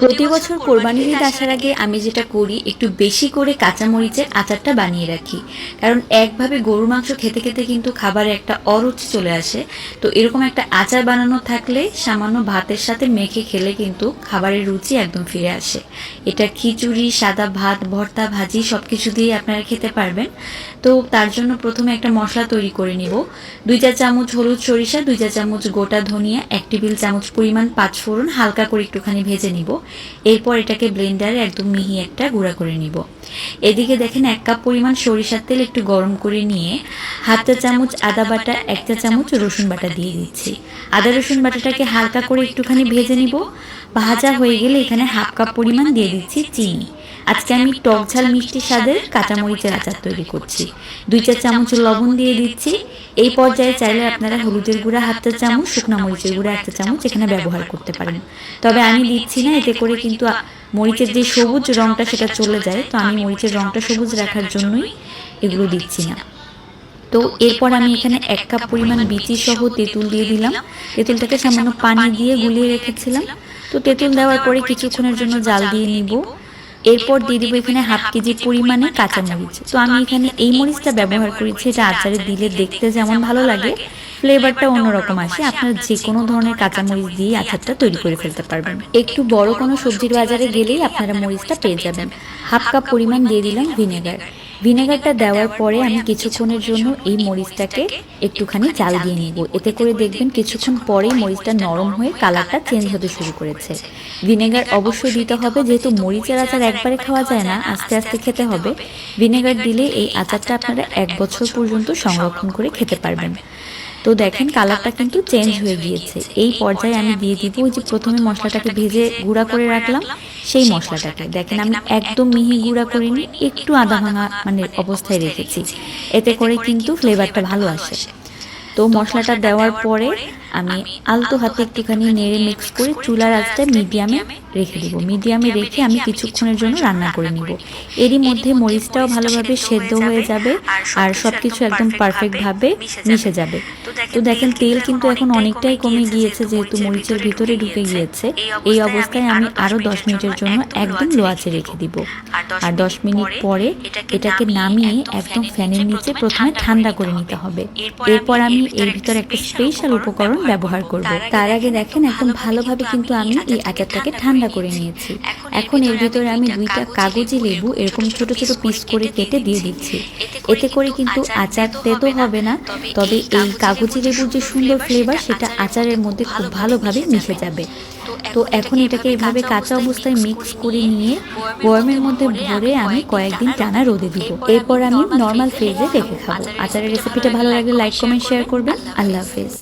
প্রতি বছর কোরবানির ঈদ আসার আগে আমি যেটা করি একটু বেশি করে কাঁচামরিচের আচারটা বানিয়ে রাখি। কারণ একভাবে গরুর মাংস খেতে খেতে কিন্তু খাবারে একটা অরুচি চলে আসে। তো এরকম একটা আচার বানানো থাকলে সামান্য ভাতের সাথে মেখে খেলে কিন্তু খাবারের রুচি একদম ফিরে আসে। এটা খিচুড়ি, সাদা ভাত, ভর্তা, ভাজি সব কিছু দিয়ে আপনারা খেতে পারবেন। তো তার জন্য প্রথমে একটা মশলা তৈরি করে নিব। 2 চা চামচ হলুদ সরিষা, 2 চা চামচ গোটা ধনিয়া, 1 টেবিল চামচ পরিমাণ পাঁচফোড়ন হালকা করে একটুখানি ভেজে নিব। এরপর এটাকে ব্লেন্ডারে একদম মিহি একটা গুঁড়া করে নিব। এদিকে দেখেন 1 কাপ পরিমাণ সরিষার তেল একটু গরম করে নিয়ে 1/2 চা চামচ আদা বাটা, 1 চা চামচ রসুন বাটা দিয়ে দিচ্ছি। আদা রসুন বাটাটাকে হালকা করে একটুখানি ভেজে নিব। ভাজা হয়ে গেলে এখানে 1/2 কাপ পরিমাণ দিয়ে দিচ্ছি চিনি। আজকে আমি টক ঝাল মিষ্টি স্বাদের কাঁচামরিচের আচার তৈরি করছি। 2 চা চামচ লবণ দিয়ে দিচ্ছি। এই পর্যায়ে চাইলে আপনারা হলুদের গুঁড়া 1/2 চা চামচ, শুকনা মরিচের গুঁড়া 1 চা চামচ এখানে ব্যবহার করতে পারেন। তবে আমি দিচ্ছি না, এতে করে কিন্তু মরিচের যে সবুজ রংটা সেটা চলে যায়। তো আমি মরিচের রংটা সবুজ রাখার জন্যই এগুলো দিচ্ছি না। তো এরপর আমি এখানে 1 কাপ পরিমাণ বিচি সহ তেঁতুল দিয়ে দিলাম। তেঁতুলটাকে সামান্য পানি দিয়ে গুলিয়ে রেখেছিলাম। তো তেঁতুল দেওয়ার পরে কিছুক্ষণের জন্য জাল দিয়ে নিব। এরপর দিয়ে দিব এখানে 1/2 কেজি পরিমাণে কাঁচামরিচ। তো আমি এখানে এই মরিচটা ব্যবহার করেছি, এটা আচারে দিলে দেখতে যেমন ভালো লাগে, ফ্লেভারটা অন্যরকম আসে। আপনারা যে কোনো ধরনের কাঁচামরিচ দিয়ে আচারটা তৈরি করে ফেলতে পারবেন। একটু বড় কোনো সবজির বাজারে গেলেই আপনারা মরিচটা পেয়ে যাবেন। 1/2 কাপ পরিমাণ দিয়ে দিলাম ভিনেগার। ভিনেগারটা দেওয়ার পরে আমি কিছুক্ষণের জন্য এই মরিচটাকে একটুখানি জাল দিয়ে নিব। এতে করে দেখবেন কিছুক্ষণ পরেই মরিচটা নরম হয়ে কালারটা চেঞ্জ হতে শুরু করেছে। ভিনেগার অবশ্যই দিতে হবে, যেহেতু মরিচের আচার একবারে খাওয়া যায় না, আস্তে আস্তে খেতে হবে। ভিনেগার দিলে এই আচারটা আপনারা 1 বছর পর্যন্ত সংরক্ষণ করে খেতে পারবেন। তো দেখেন কালারটা কিন্তু চেঞ্জ হয়ে গিয়েছে। এই পর্যায়ে আমি দিয়ে দিব ওই যে প্রথমে মশলাটাকে ভেজে গুঁড়া করে রাখলাম, সেই মশলাটাকে দেখেন আমি একদম মিহি গুঁড়া করে নিয়ে একটু আধা ভাঙা অবস্থায় রেখেছি। এতে করে কিন্তু ফ্লেভারটা ভালো আসে। তো মশলাটা দেওয়ার পরে আমি আলতো হাতে একটুখানি নেড়ে মিক্স করে চুলার আঁচটা মিডিয়ামে রেখে দিব। মিডিয়ামে রেখে আমি কিছুক্ষণের জন্য রান্না করে নিব। এরই মধ্যে মরিচটাও ভালোভাবে সেদ্ধ হয়ে যাবে আর সব কিছু একদম পারফেক্টভাবে মিশে যাবে। তো দেখেন তেল কিন্তু এখন অনেকটাই কমে গিয়েছে, যেহেতু মরিচের ভিতরে ঢুকে গিয়েছে। এই অবস্থায় আমি আরও 10 মিনিটের জন্য একদম লো আঁচে রেখে দিব। আর 10 মিনিট পরে এটাকে নামিয়ে একদম ফ্যানের নিচে প্রথমে ঠান্ডা করে নিতে হবে। এরপর আমি এর ভিতরে একটা স্পেশাল উপকরণ ব্যবহার করব। তার আগে দেখেন একদম ভালোভাবে কিন্তু আমি এই আচারটাকে ঠান্ডা করে নিয়েছি। এখন এর ভিতরে আমি 2টা কাগজি লেবু এরকম ছোট ছোট পিস করে কেটে দিয়ে দিচ্ছি। এতে করে কিন্তু আচার তেতো হবে না, তবে এই কাগজি লেবুর যে সুন্দর ফ্লেভার সেটা আচারের মধ্যে খুব ভালোভাবে মিশে যাবে। তো এখন এটাকে এইভাবে কাঁচা অবস্থায় মিক্স করে নিয়ে বয়ামের মধ্যে ভরে আমি কয়েকদিন টানা রোদে দিব। এরপর আমি নর্মাল ফ্রিজে রেখে খাবো। আচারের রেসিপিটা ভালো লাগলে লাইক, কমেন্ট, শেয়ার করবেন। আল্লাহ হাফেজ।